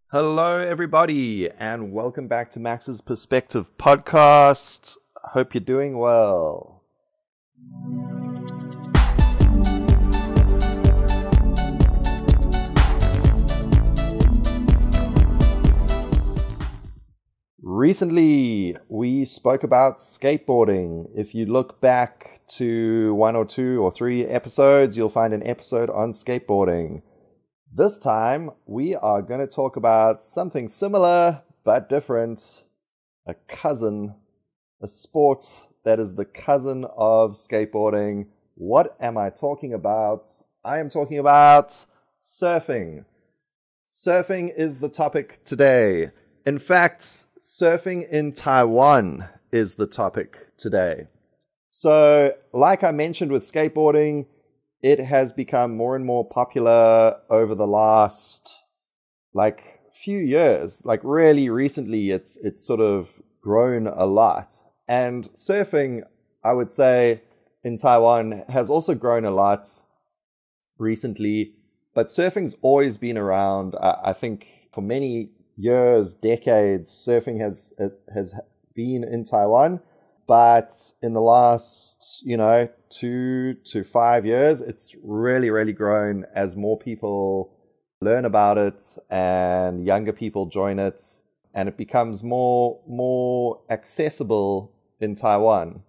Hello, everybody, and welcome back to Max's Perspective podcast. Hope you're doing well. Recently, we spoke about skateboarding. If you look back to 1 or 2 or 3 episodes, you'll find an episode on skateboarding. This time, we are going to talk about something similar but different. A cousin, a sport that is the cousin of skateboarding. What am I talking about? I am talking about surfing. Surfing is the topic today. In fact, surfing in Taiwan is the topic today. So, like I mentioned with skateboarding, it has become more and more popular over the last few years. Really recently, it's sort of grown a lot. And surfing, I would say, in Taiwan has also grown a lot recently. But surfing's always been around. I think for many years, decades, surfing has been in Taiwan. But in the last, 2 to 5 years, it's really grown as more people learn about it and younger people join it, and it becomes more accessible in Taiwan.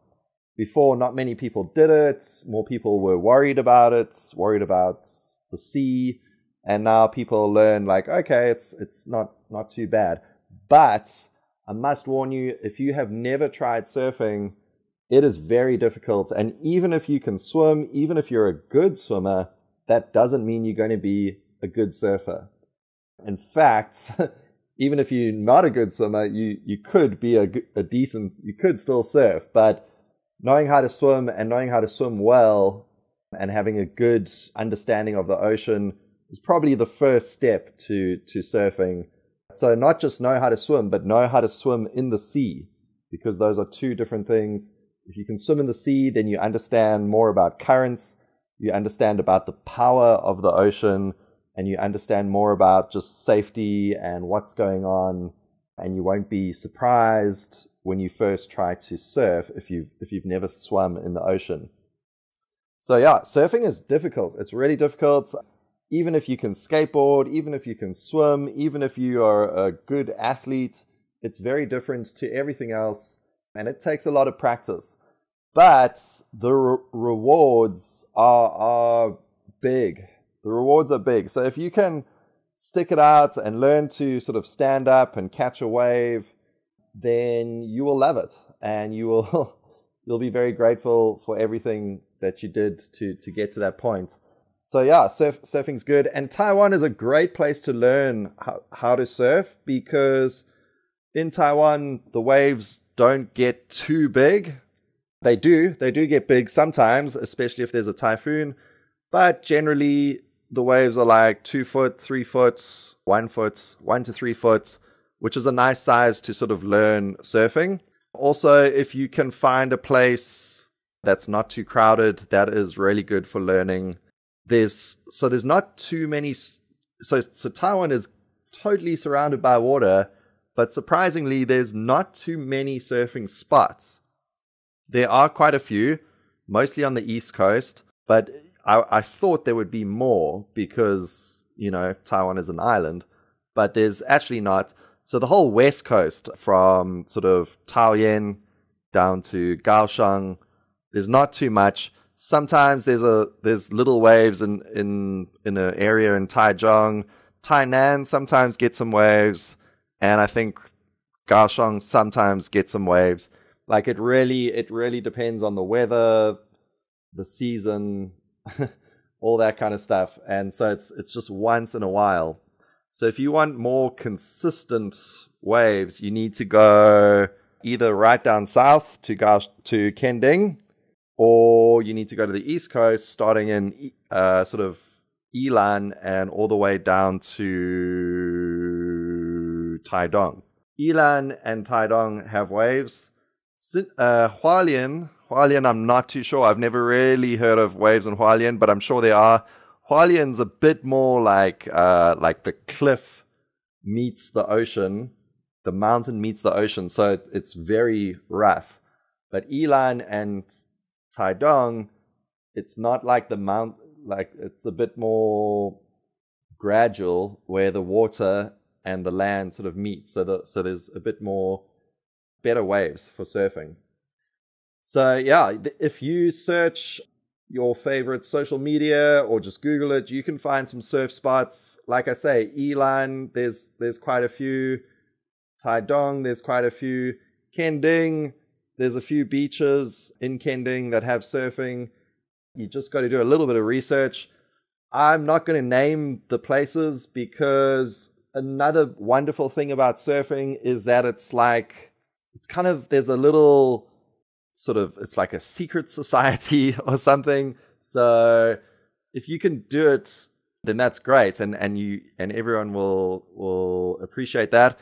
Before, not many people did it. More people were worried about it, worried about the sea, and now people learn okay, it's not too bad. But I must warn you, if you have never tried surfing, it is very difficult. And even if you can swim, even if you're a good swimmer, that doesn't mean you're going to be a good surfer. In fact, even if you're not a good swimmer, you could be you could still surf. But knowing how to swim and knowing how to swim well and having a good understanding of the ocean is probably the first step to surfing. So not just know how to swim, but know how to swim in the sea, because those are two different things. If you can swim in the sea, then you understand more about currents, you understand about the power of the ocean, and you understand more about just safety and what's going on, and you won't be surprised when you first try to surf if you've never swum in the ocean. So yeah, surfing is difficult. It's really difficult. Even if you can skateboard, even if you can swim, even if you are a good athlete, it's very different to everything else, and it takes a lot of practice. But the rewards are big. The rewards are big. So if you can stick it out and learn to sort of stand up and catch a wave, then you will love it, and you'll be very grateful for everything that you did to get to that point. So yeah, surfing's good. And Taiwan is a great place to learn how to surf, because in Taiwan, the waves don't get too big. They do get big sometimes, especially if there's a typhoon. But generally, the waves are 2 foot, 3 foot, 1 foot, 1 to 3 foot, which is a nice size to sort of learn surfing. Also, if you can find a place that's not too crowded, that is really good for learning. There's not too many. So Taiwan is totally surrounded by water, but surprisingly, there's not too many surfing spots. There are quite a few, mostly on the East Coast, but I thought there would be more because, Taiwan is an island, but there's actually not. So the whole West Coast, from sort of Taoyuan down to Kaohsiung, there's not too much. Sometimes there's little waves in an area in Taichung. Tainan sometimes gets some waves, and I think Kaohsiung sometimes gets some waves. It really depends on the weather, the season, all that kind of stuff. And so it's just once in a while. So if you want more consistent waves, you need to go either right down south to Kending, or you need to go to the East Coast, starting in sort of Yilan and all the way down to Taidong. Yilan and Taidong have waves. Hualien, I'm not too sure. I've never really heard of waves in Hualien, but I'm sure there are. Hualien's a bit more like the cliff meets the ocean. The mountain meets the ocean, so it's very rough. But Ilan and Taidong, it's not like the mount, like it's a bit more gradual where the water and the land sort of meet. So there's a bit more better waves for surfing. So yeah, if you search your favorite social media or just Google it, you can find some surf spots. Like I say, Ilan, there's quite a few. Taidong, there's quite a few. Kending, there's a few beaches in Kending that have surfing. You just got to do a little bit of research. I'm not going to name the places because another wonderful thing about surfing is that it's kind of, there's a little sort of, it's like a secret society or something. So if you can do it, then that's great. And everyone will appreciate that.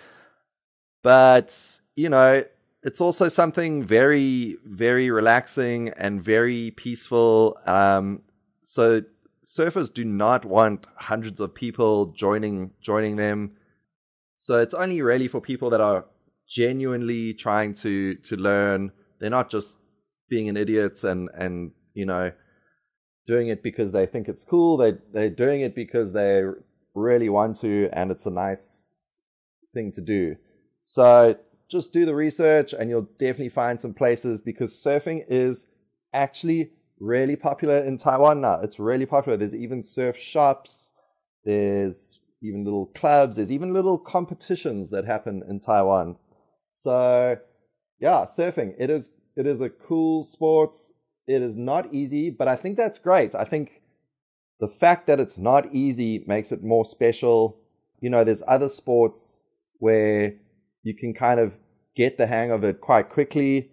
But, you know, it's also something very, very relaxing and very peaceful. So surfers do not want hundreds of people joining them. So it's only really for people that are genuinely trying to learn. They're not just being an idiot and you know, doing it because they think it's cool. They're doing it because they really want to, and it's a nice thing to do. So just do the research and you'll definitely find some places, because surfing is actually really popular in Taiwan now. It's really popular. There's even surf shops. There's even little clubs. There's even little competitions that happen in Taiwan. So yeah, surfing, it is a cool sport. It is not easy, but I think that's great. I think the fact that it's not easy makes it more special. You know, there's other sports where you can kind of get the hang of it quite quickly.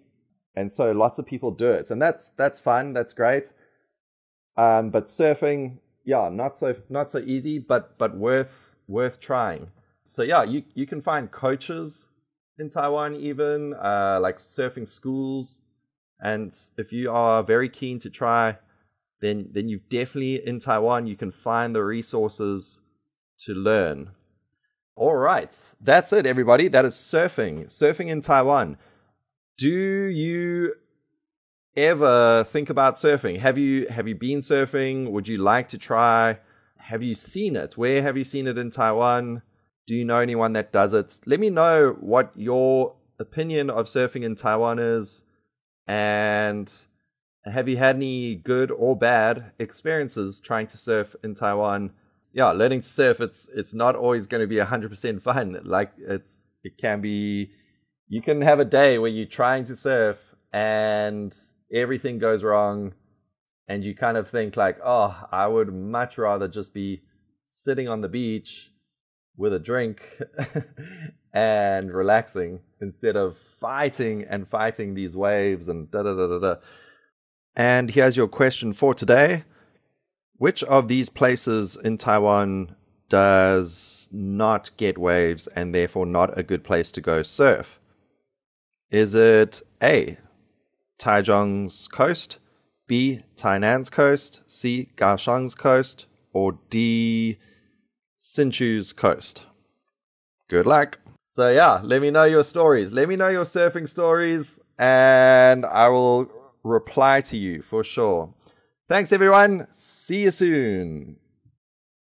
And so lots of people do it. And that's fun. That's great. But surfing, yeah, not so easy, but worth trying. So yeah, you can find coaches in Taiwan even, like surfing schools. And if you are very keen to try, then you've definitely, in Taiwan, you can find the resources to learn. All right, that's it, everybody. That is surfing in Taiwan. Do you ever think about surfing? Have you been surfing? Would you like to try? Have you seen it? Where have you seen it in Taiwan? Do you know anyone that does it? Let me know what your opinion of surfing in Taiwan is. And have you had any good or bad experiences trying to surf in Taiwan? Yeah, learning to surf, it's not always going to be 100% fun. Like it can be, you can have a day where you're trying to surf and everything goes wrong and you kind of think like, oh, I would much rather just be sitting on the beach with a drink and relaxing instead of fighting these waves and da-da-da-da-da. And here's your question for today. Which of these places in Taiwan does not get waves and therefore not a good place to go surf? Is it A, Taichung's coast, B, Tainan's coast, C, Kaohsiung's coast, or D, Hsinchu's coast? Good luck. So yeah, let me know your stories. Let me know your surfing stories and I will reply to you for sure. Thanks, everyone. See you soon.